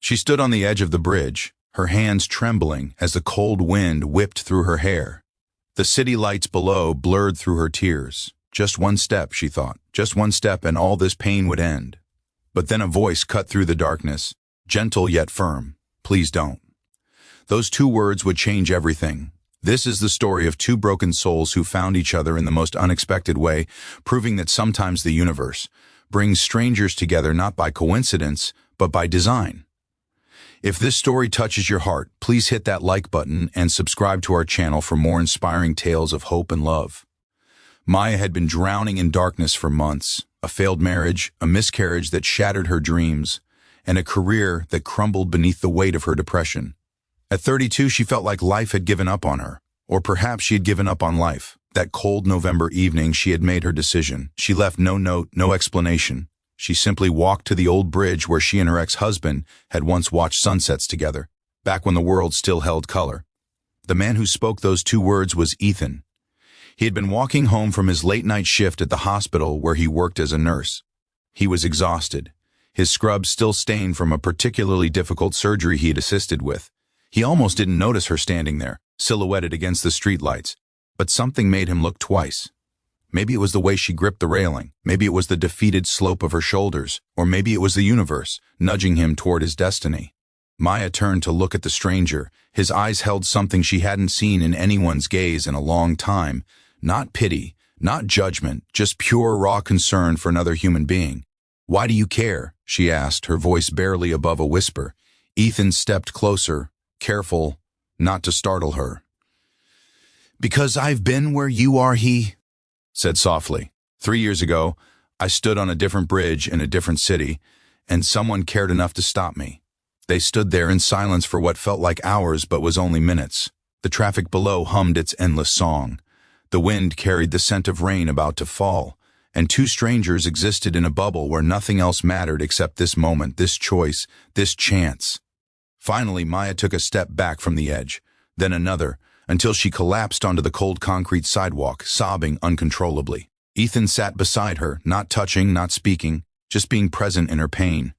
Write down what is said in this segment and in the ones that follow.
She stood on the edge of the bridge, her hands trembling as the cold wind whipped through her hair. The city lights below blurred through her tears. Just one step, she thought. Just one step and all this pain would end. But then a voice cut through the darkness, gentle yet firm. Please don't. Those two words would change everything. This is the story of two broken souls who found each other in the most unexpected way, proving that sometimes the universe brings strangers together not by coincidence, but by design. If this story touches your heart, please hit that like button and subscribe to our channel for more inspiring tales of hope and love. Maya had been drowning in darkness for months, a failed marriage, a miscarriage that shattered her dreams, and a career that crumbled beneath the weight of her depression. At 32, she felt like life had given up on her, or perhaps she had given up on life. That cold November evening, she had made her decision. She left no note, no explanation. She simply walked to the old bridge where she and her ex-husband had once watched sunsets together, back when the world still held color. The man who spoke those two words was Ethan. He had been walking home from his late-night shift at the hospital where he worked as a nurse. He was exhausted, his scrubs still stained from a particularly difficult surgery he had assisted with. He almost didn't notice her standing there, silhouetted against the streetlights, but something made him look twice. Maybe it was the way she gripped the railing, maybe it was the defeated slope of her shoulders, or maybe it was the universe, nudging him toward his destiny. Maya turned to look at the stranger. His eyes held something she hadn't seen in anyone's gaze in a long time. Not pity, not judgment, just pure raw concern for another human being. "Why do you care?" she asked, her voice barely above a whisper. Ethan stepped closer, careful not to startle her. "Because I've been where you are," he said softly. 3 years ago, I stood on a different bridge in a different city, and someone cared enough to stop me. They stood there in silence for what felt like hours but was only minutes. The traffic below hummed its endless song. The wind carried the scent of rain about to fall, and two strangers existed in a bubble where nothing else mattered except this moment, this choice, this chance. Finally, Maya took a step back from the edge, then another, until she collapsed onto the cold concrete sidewalk, sobbing uncontrollably. Ethan sat beside her, not touching, not speaking, just being present in her pain.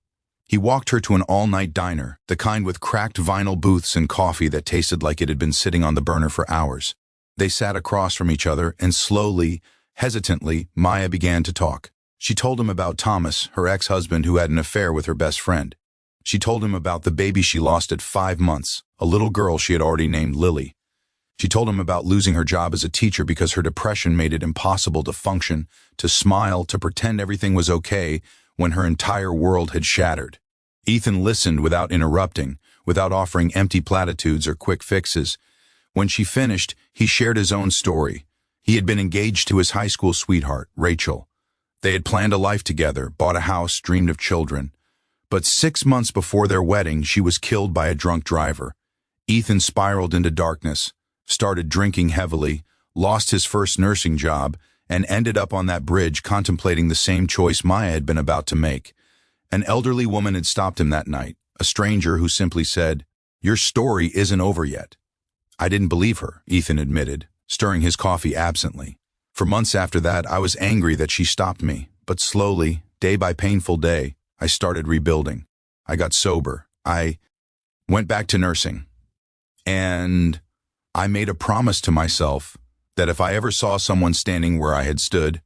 He walked her to an all-night diner, the kind with cracked vinyl booths and coffee that tasted like it had been sitting on the burner for hours. They sat across from each other, and slowly, hesitantly, Maya began to talk. She told him about Thomas, her ex-husband who had an affair with her best friend. She told him about the baby she lost at 5 months, a little girl she had already named Lily. She told him about losing her job as a teacher because her depression made it impossible to function, to smile, to pretend everything was okay when her entire world had shattered. Ethan listened without interrupting, without offering empty platitudes or quick fixes. When she finished, he shared his own story. He had been engaged to his high school sweetheart, Rachel. They had planned a life together, bought a house, dreamed of children. But 6 months before their wedding, she was killed by a drunk driver. Ethan spiraled into darkness, started drinking heavily, lost his first nursing job, and ended up on that bridge contemplating the same choice Maya had been about to make. An elderly woman had stopped him that night, a stranger who simply said, "Your story isn't over yet." I didn't believe her, Ethan admitted, stirring his coffee absently. For months after that, I was angry that she stopped me, but slowly, day by painful day, I started rebuilding. I got sober. I went back to nursing. And I made a promise to myself that if I ever saw someone standing where I had stood,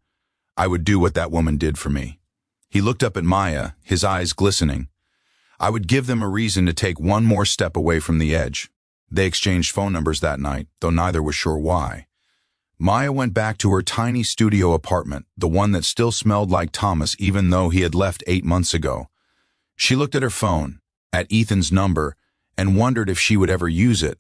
I would do what that woman did for me. He looked up at Maya, his eyes glistening. I would give them a reason to take one more step away from the edge. They exchanged phone numbers that night, though neither was sure why. Maya went back to her tiny studio apartment, the one that still smelled like Thomas even though he had left 8 months ago. She looked at her phone, at Ethan's number, and wondered if she would ever use it.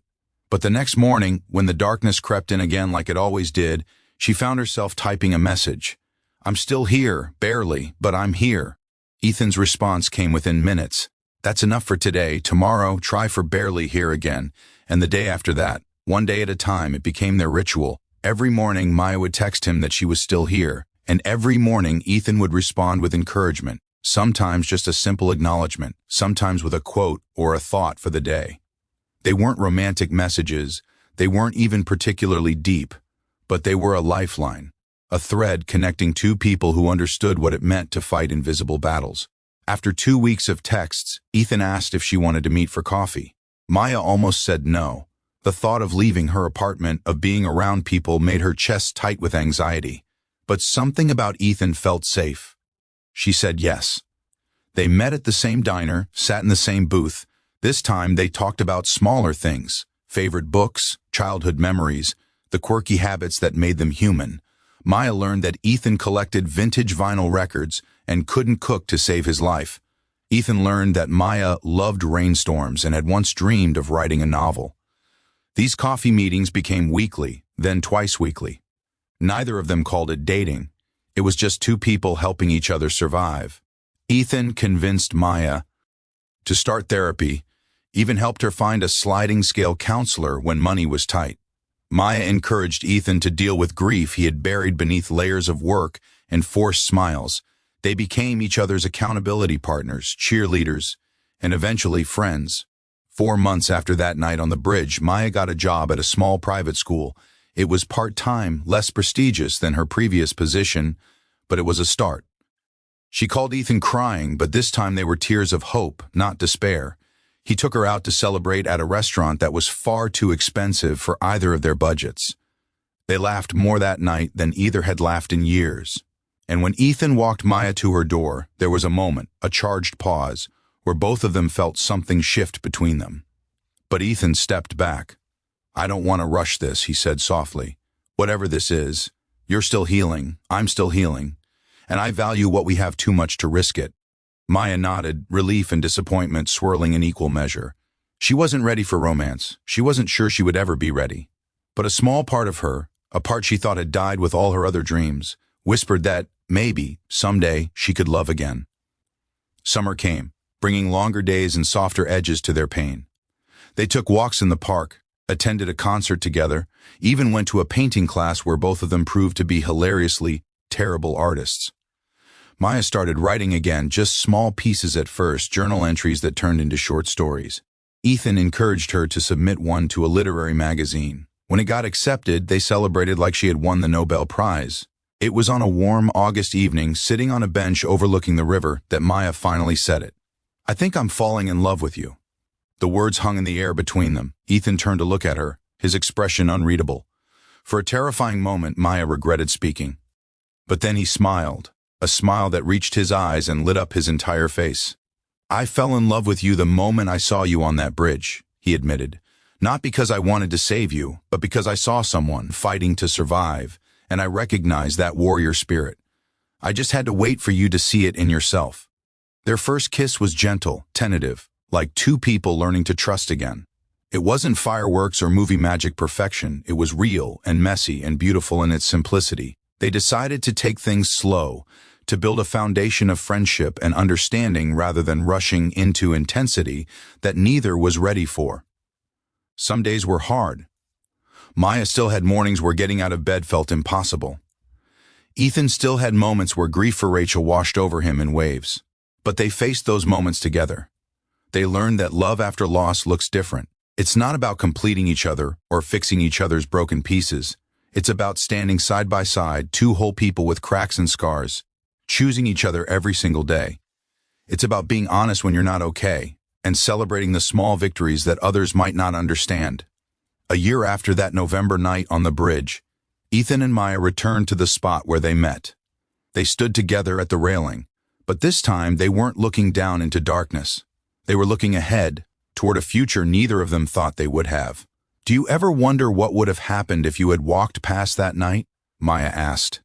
But the next morning, when the darkness crept in again like it always did, she found herself typing a message. "I'm still here, barely, but I'm here." Ethan's response came within minutes. "That's enough for today. Tomorrow, try for barely here again." And the day after that, one day at a time, it became their ritual. Every morning, Maya would text him that she was still here, and every morning Ethan would respond with encouragement, sometimes just a simple acknowledgement, sometimes with a quote or a thought for the day. They weren't romantic messages, they weren't even particularly deep, but they were a lifeline, a thread connecting two people who understood what it meant to fight invisible battles. After 2 weeks of texts, Ethan asked if she wanted to meet for coffee. Maya almost said no. The thought of leaving her apartment, of being around people, made her chest tight with anxiety. But something about Ethan felt safe. She said yes. They met at the same diner, sat in the same booth. This time they talked about smaller things, favorite books, childhood memories, the quirky habits that made them human. Maya learned that Ethan collected vintage vinyl records and couldn't cook to save his life. Ethan learned that Maya loved rainstorms and had once dreamed of writing a novel. These coffee meetings became weekly, then twice weekly. Neither of them called it dating. It was just two people helping each other survive. Ethan convinced Maya to start therapy, even helped her find a sliding scale counselor when money was tight. Maya encouraged Ethan to deal with grief he had buried beneath layers of work and forced smiles. They became each other's accountability partners, cheerleaders, and eventually friends. 4 months after that night on the bridge, Maya got a job at a small private school. It was part-time, less prestigious than her previous position, but it was a start. She called Ethan crying, but this time they were tears of hope, not despair. He took her out to celebrate at a restaurant that was far too expensive for either of their budgets. They laughed more that night than either had laughed in years. And when Ethan walked Maya to her door, there was a moment, a charged pause, where both of them felt something shift between them. But Ethan stepped back. "I don't want to rush this," he said softly. "Whatever this is, you're still healing, I'm still healing, and I value what we have too much to risk it." Maya nodded, relief and disappointment swirling in equal measure. She wasn't ready for romance. She wasn't sure she would ever be ready. But a small part of her, a part she thought had died with all her other dreams, whispered that, maybe, someday, she could love again. Summer came, bringing longer days and softer edges to their pain. They took walks in the park, attended a concert together, even went to a painting class where both of them proved to be hilariously terrible artists. Maya started writing again, just small pieces at first, journal entries that turned into short stories. Ethan encouraged her to submit one to a literary magazine. When it got accepted, they celebrated like she had won the Nobel Prize. It was on a warm August evening, sitting on a bench overlooking the river, that Maya finally said it. "I think I'm falling in love with you." The words hung in the air between them. Ethan turned to look at her, his expression unreadable. For a terrifying moment, Maya regretted speaking. But then he smiled, a smile that reached his eyes and lit up his entire face. "I fell in love with you the moment I saw you on that bridge," he admitted. "Not because I wanted to save you, but because I saw someone fighting to survive, and I recognized that warrior spirit. I just had to wait for you to see it in yourself." Their first kiss was gentle, tentative, like two people learning to trust again. It wasn't fireworks or movie magic perfection. It was real and messy and beautiful in its simplicity. They decided to take things slow, to build a foundation of friendship and understanding rather than rushing into intensity that neither was ready for. Some days were hard. Maya still had mornings where getting out of bed felt impossible. Ethan still had moments where grief for Rachel washed over him in waves. But they faced those moments together. They learned that love after loss looks different. It's not about completing each other or fixing each other's broken pieces. It's about standing side by side, two whole people with cracks and scars, choosing each other every single day. It's about being honest when you're not okay, and celebrating the small victories that others might not understand. A year after that November night on the bridge, Ethan and Maya returned to the spot where they met. They stood together at the railing, but this time they weren't looking down into darkness. They were looking ahead, toward a future neither of them thought they would have. "Do you ever wonder what would have happened if you had walked past that night?" Maya asked.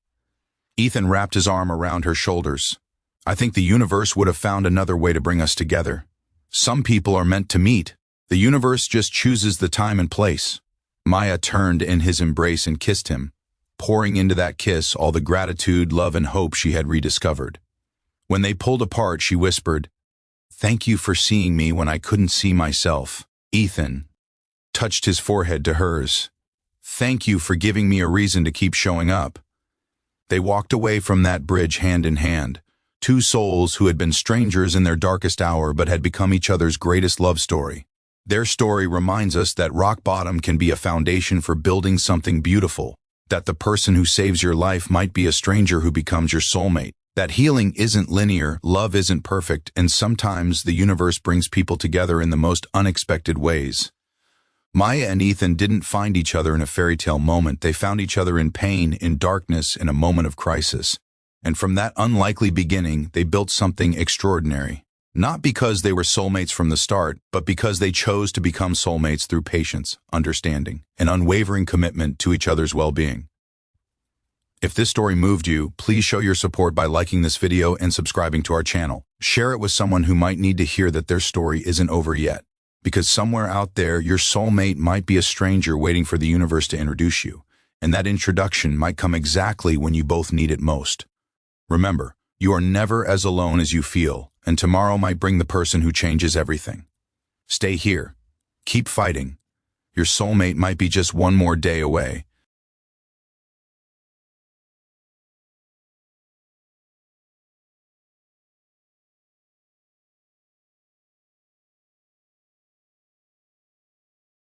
Ethan wrapped his arm around her shoulders. "I think the universe would have found another way to bring us together. Some people are meant to meet. The universe just chooses the time and place." Maya turned in his embrace and kissed him, pouring into that kiss all the gratitude, love, and hope she had rediscovered. When they pulled apart, she whispered, "Thank you for seeing me when I couldn't see myself." Ethan touched his forehead to hers. "Thank you for giving me a reason to keep showing up." They walked away from that bridge hand in hand, two souls who had been strangers in their darkest hour but had become each other's greatest love story. Their story reminds us that rock bottom can be a foundation for building something beautiful, that the person who saves your life might be a stranger who becomes your soulmate. That healing isn't linear, love isn't perfect, and sometimes the universe brings people together in the most unexpected ways. Maya and Ethan didn't find each other in a fairy tale moment. They found each other in pain, in darkness, in a moment of crisis. And from that unlikely beginning, they built something extraordinary. Not because they were soulmates from the start, but because they chose to become soulmates through patience, understanding, and unwavering commitment to each other's well-being. If this story moved you, please show your support by liking this video and subscribing to our channel. Share it with someone who might need to hear that their story isn't over yet. Because somewhere out there, your soulmate might be a stranger waiting for the universe to introduce you, and that introduction might come exactly when you both need it most. Remember, you are never as alone as you feel, and tomorrow might bring the person who changes everything. Stay here. Keep fighting. Your soulmate might be just one more day away,